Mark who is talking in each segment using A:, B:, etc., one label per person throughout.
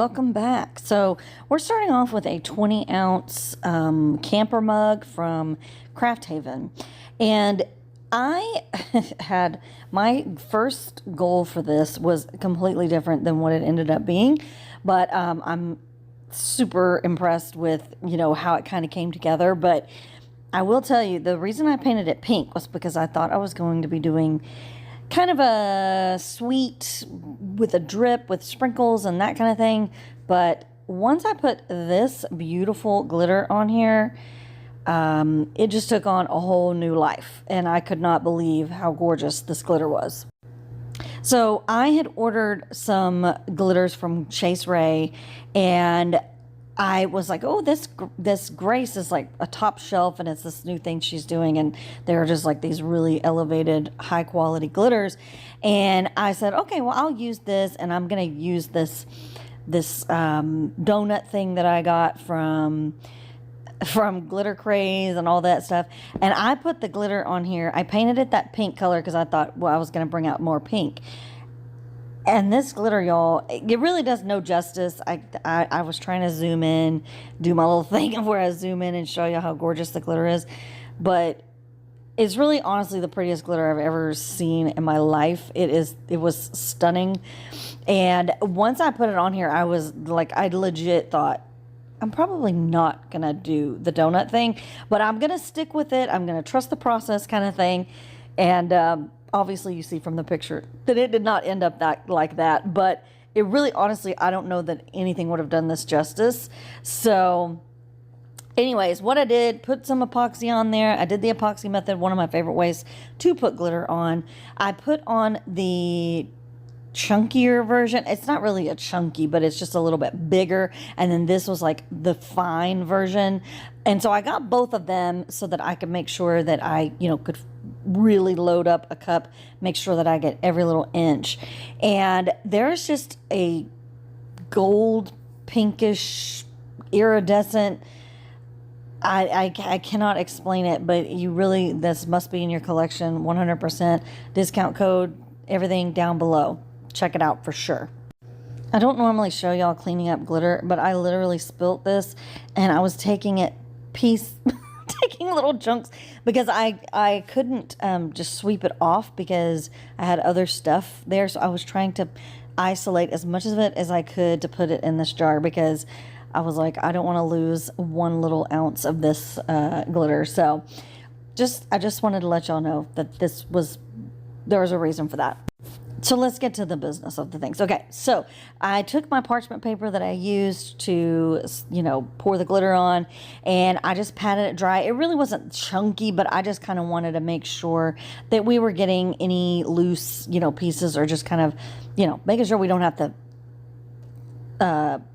A: welcome back. So we're starting off with a 20-ounce camper mug from Craft Haven. And I had, my first goal for this was completely different than what it ended up being. But I'm super impressed with, how it kind of came together. But I will tell you, the reason I painted it pink was because I thought I was going to be doing kind of a sweet with a drip with sprinkles and that kind of thing. But once I put this beautiful glitter on here, it just took on a whole new life, and I could not believe how gorgeous this glitter was. So I had ordered some glitters from Chase Rae, and I was like, oh, this Grace is like a top shelf, and it's this new thing she's doing, and they're just like these really elevated, high quality glitters. And I said, okay, well, I'll use this, and I'm gonna use this donut thing that I got from Glitter Craze and all that stuff. And I put the glitter on here. I painted it that pink color because I thought, well, I was gonna bring out more pink. And this glitter, y'all, it really does no justice. I was trying to zoom in, do my little thing of where I zoom in and show you how gorgeous the glitter is. But it's really honestly the prettiest glitter I've ever seen in my life. It was stunning. And once I put it on here, I was like, I legit thought, I'm probably not going to do the donut thing, but I'm going to stick with it. I'm going to trust the process kind of thing. And, obviously you see from the picture that it did not end up like that, but it really, honestly, I don't know that anything would have done this justice. So anyways, what I did, put some epoxy on there. I did the epoxy method, one of my favorite ways to put glitter on. I put on the chunkier version. It's not really a chunky, but it's just a little bit bigger. And then this was like the fine version. And so I got both of them so that I could make sure that I, could really load up a cup, make sure that I get every little inch. And there's just a gold, pinkish, iridescent, I cannot explain it, but this must be in your collection, 100%. Discount code, everything down below. Check it out for sure. I don't normally show y'all cleaning up glitter, but I literally spilt this, and I was taking it taking little chunks because I couldn't just sweep it off because I had other stuff there. So I was trying to isolate as much of it as I could to put it in this jar because I was like, I don't want to lose one little ounce of this glitter. So I just wanted to let y'all know that there was a reason for that. So let's get to the business of the things. Okay, so I took my parchment paper that I used to, pour the glitter on, and I just patted it dry. It really wasn't chunky, but I just kind of wanted to make sure that we were getting any loose, pieces, or just kind of, making sure we don't have to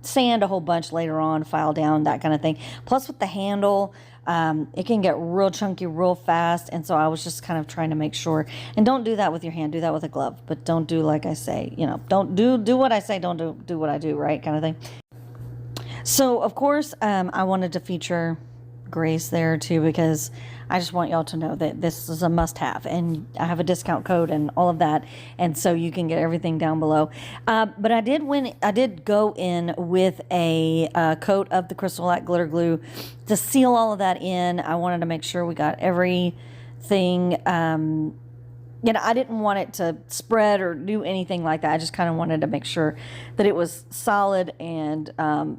A: sand a whole bunch later on, file down, that kind of thing. Plus with the handle, it can get real chunky real fast, and so I was just kind of trying to make sure. And don't do that with your hand, do that with a glove, but don't do like I say, don't do what I say, don't do what I do, right, kind of thing. So of course I wanted to feature Grace there too, because I just want y'all to know that this is a must-have, and I have a discount code and all of that, and so you can get everything down below. But I did go in with a coat of the Crystal Light glitter glue to seal all of that in. I wanted to make sure we got everything. I didn't want it to spread or do anything like that. I just kind of wanted to make sure that it was solid, and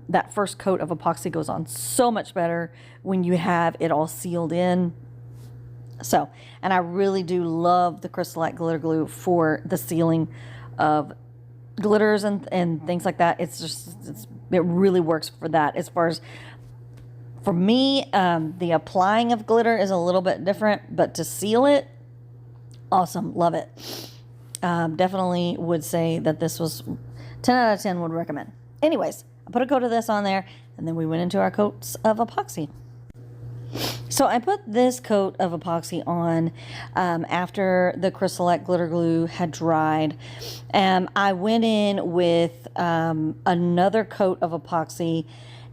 A: that first coat of epoxy goes on so much better when you have it all sealed in. So, and I really do love the Crystal Light glitter glue for the sealing of glitters and things like that. It really works for that. As far as for me, the applying of glitter is a little bit different, but to seal it, awesome, love it. Definitely would say that this was 10 out of 10 would recommend. Anyways, I put a coat of this on there, and then we went into our coats of epoxy. So I put this coat of epoxy on after the Crystal Light glitter glue had dried. I went in with another coat of epoxy,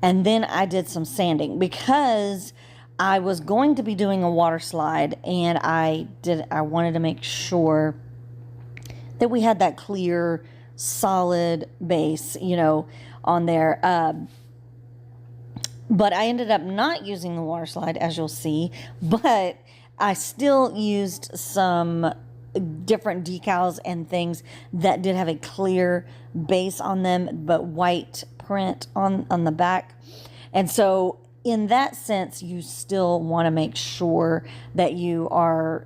A: and then I did some sanding because I was going to be doing a water slide, and I wanted to make sure that we had that clear, solid base, on there. But I ended up not using the water slide, as you'll see, but I still used some different decals and things that did have a clear base on them, but white print on the back. And so in that sense, you still want to make sure that you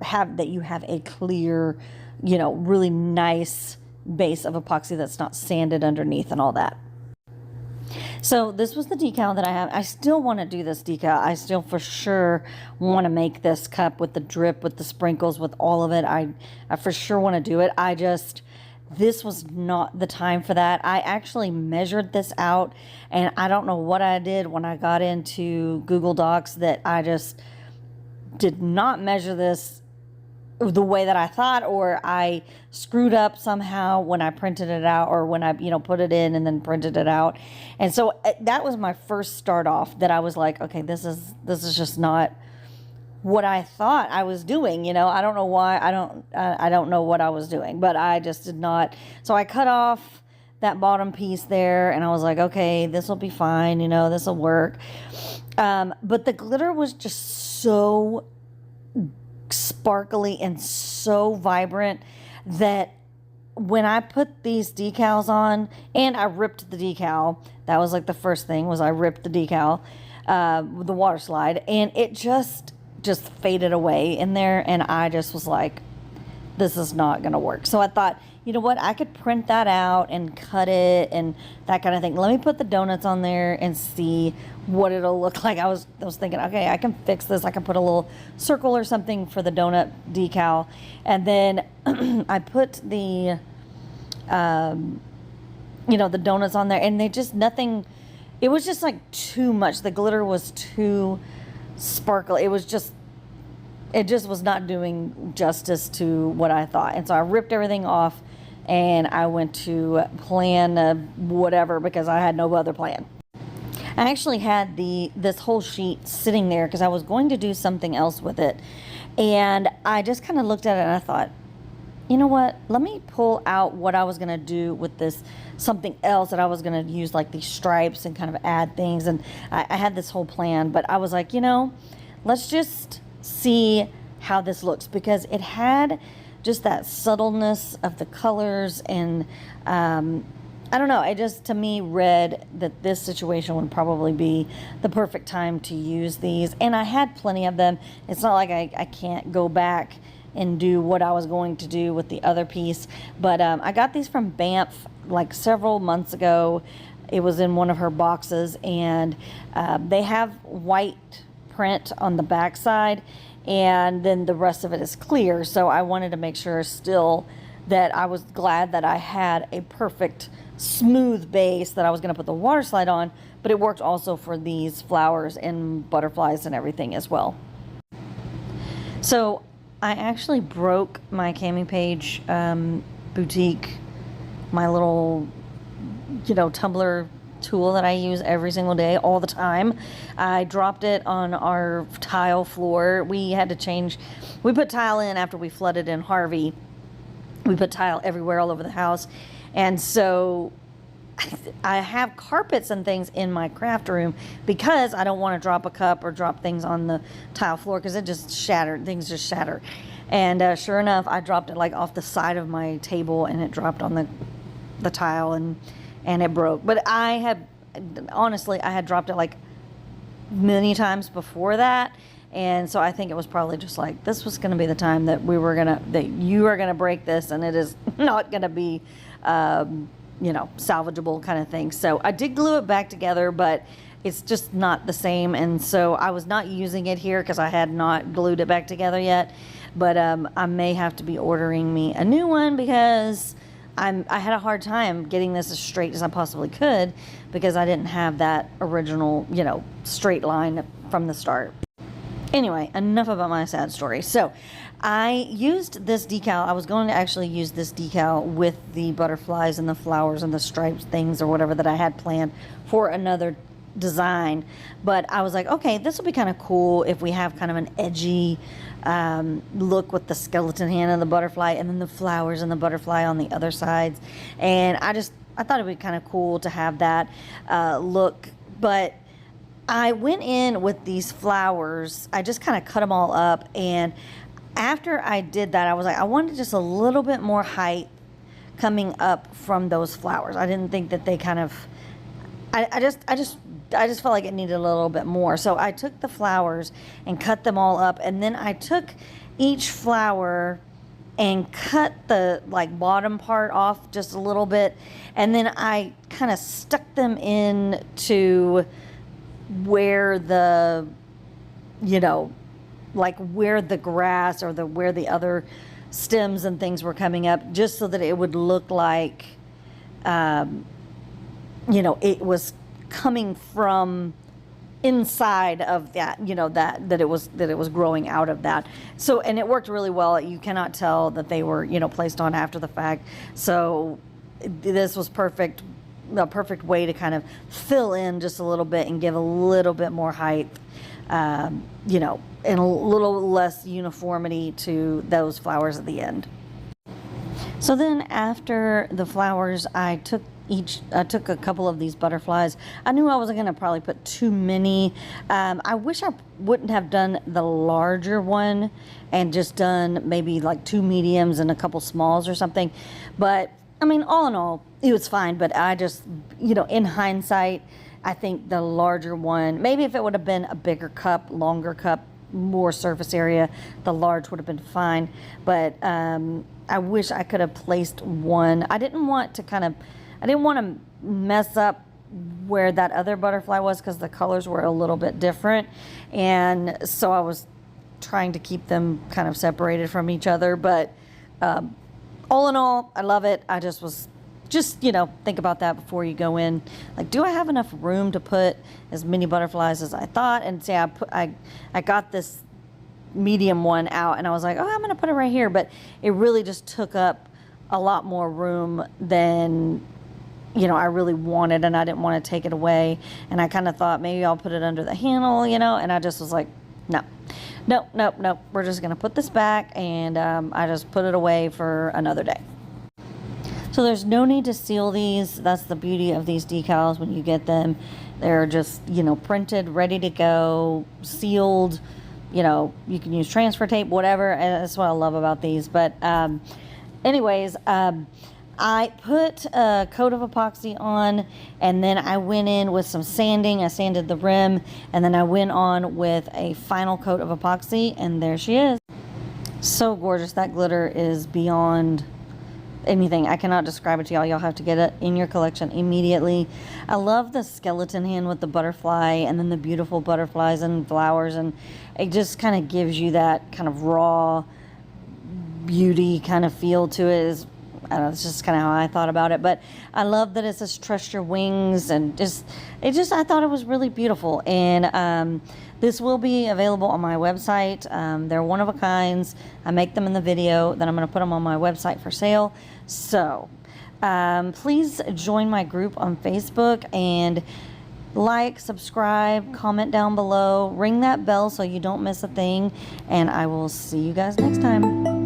A: have a clear, really nice base of epoxy that's not sanded underneath and all that. So this was the decal that I have. I still want to do this decal. I still for sure want to make this cup with the drip, with the sprinkles, with all of it. I for sure want to do it. This was not the time for that. I actually measured this out, and I don't know what I did when I got into Google Docs that I just did not measure this the way that I thought, or I screwed up somehow when I printed it out, or when I, put it in and then printed it out. And so that was my first start off, that I was like, okay, this is just not what I thought I was doing. I don't know why. I don't know what I was doing, but I just did not. So I cut off that bottom piece there, and I was like, okay, this will be fine. This will work. But the glitter was just so sparkly and so vibrant that when I put these decals on, and I ripped the decal, that was like the first thing, was I ripped the decal with the water slide, and it just faded away in there, and I just was like, this is not gonna work. So I thought, you know what, I could print that out and cut it and that kind of thing. Let me put the donuts on there and see what it'll look like. I was thinking, okay, I can fix this. I can put a little circle or something for the donut decal. And then I put the the donuts on there, and they just, nothing, it was just like too much. The glitter was too sparkly. It just was not doing justice to what I thought. And so I ripped everything off, and I went to plan whatever, because I had no other plan. I actually had this whole sheet sitting there because I was going to do something else with it. And I just kind of looked at it and I thought, you know what, let me pull out what I was going to do with this, something else that I was going to use, like these stripes, and kind of add things. And I had this whole plan, but I was like, let's just see how this looks, because it had just that subtleness of the colors. And I don't know, it just, to me, read that this situation would probably be the perfect time to use these. And I had plenty of them. It's not like I can't go back and do what I was going to do with the other piece. But I got these from Banff like several months ago. It was in one of her boxes, and they have white print on the back side, and then the rest of it is clear. So I wanted to make sure still that I was glad that I had a perfect smooth base that I was going to put the water slide on, but it worked also for these flowers and butterflies and everything as well. So I actually broke my Cami Page boutique, my little tumbler tool that I use every single day, all the time. I dropped it on our tile floor. We had to change, we put tile in after we flooded in Harvey. We put tile everywhere, all over the house. And so I have carpets and things in my craft room, because I don't want to drop a cup or drop things on the tile floor, because it just shattered, things just shatter. And sure enough, I dropped it like off the side of my table, and it dropped on the tile, and it broke. But honestly, I had dropped it like many times before that. And so I think it was probably just like, this was going to be the time that you are going to break this, and it is not going to be, salvageable kind of thing. So I did glue it back together, but it's just not the same. And so I was not using it here because I had not glued it back together yet. But I may have to be ordering me a new one, because I had a hard time getting this as straight as I possibly could, because I didn't have that original, straight line from the start. Anyway, enough about my sad story. So I used this decal. I was going to actually use this decal with the butterflies and the flowers and the stripes things or whatever that I had planned for another design. But I was like, okay, this will be kind of cool if we have kind of an edgy look with the skeleton hand and the butterfly, and then the flowers and the butterfly on the other sides. And I thought it'd be kind of cool to have that look. But I went in with these flowers. I just kind of cut them all up, and after I did that, I was like, I wanted just a little bit more height coming up from those flowers. I didn't think that they kind of, I just felt like it needed a little bit more. So I took the flowers and cut them all up, and then I took each flower and cut the like bottom part off just a little bit, and then I kind of stuck them in to where the, you know, like where the grass or where the other stems and things were coming up, just so that it would look like, you know, it was coming from inside of that, you know, that it was growing out of that. So, and it worked really well. You cannot tell that they were, you know, placed on after the fact. So this was perfect, a perfect way to kind of fill in just a little bit and give a little bit more height, you know, and a little less uniformity to those flowers at the end. So then after the flowers, I took a couple of these butterflies. I knew I wasn't going to probably put too many. I wish I wouldn't have done the larger one and just done maybe like 2 mediums and a couple smalls or something. But I mean, all in all, it was fine. But I just, you know, in hindsight, I think the larger one, maybe if it would have been a bigger cup, longer cup, more surface area, the large would have been fine. But I wish I could have placed one. I didn't want to mess up where that other butterfly was, because the colors were a little bit different, and so I was trying to keep them kind of separated from each other. But all in all, I love it. I just you know, think about that before you go in. Like, do I have enough room to put as many butterflies as I thought? And say I got this medium one out, and I was like, oh, I'm gonna put it right here, but it really just took up a lot more room than, you know, I really wanted, and I didn't want to take it away. And I kind of thought maybe I'll put it under the handle, you know, and I just was like, no, we're just gonna put this back, and I just put it away for another day. So there's no need to seal these. That's the beauty of these decals. When you get them, they're just, you know, printed, ready to go, sealed. You know, you can use transfer tape, whatever. And that's what I love about these. But anyways, I put a coat of epoxy on, and then I went in with some sanding. I sanded the rim, and then I went on with a final coat of epoxy, and there she is. So gorgeous. That glitter is beyond anything. I cannot describe it to y'all. Y'all have to get it in your collection immediately. I love the skeleton hand with the butterfly, and then the beautiful butterflies and flowers, and it just kind of gives you that kind of raw beauty kind of feel to it. I don't know, it's just kind of how I thought about it. But I love that it says trust your wings, and I thought it was really beautiful. And this will be available on my website. They're one of a kinds. I make them in the video, then I'm going to put them on my website for sale. So please join my group on Facebook, and like, subscribe, comment down below, ring that bell so you don't miss a thing, and I will see you guys next time.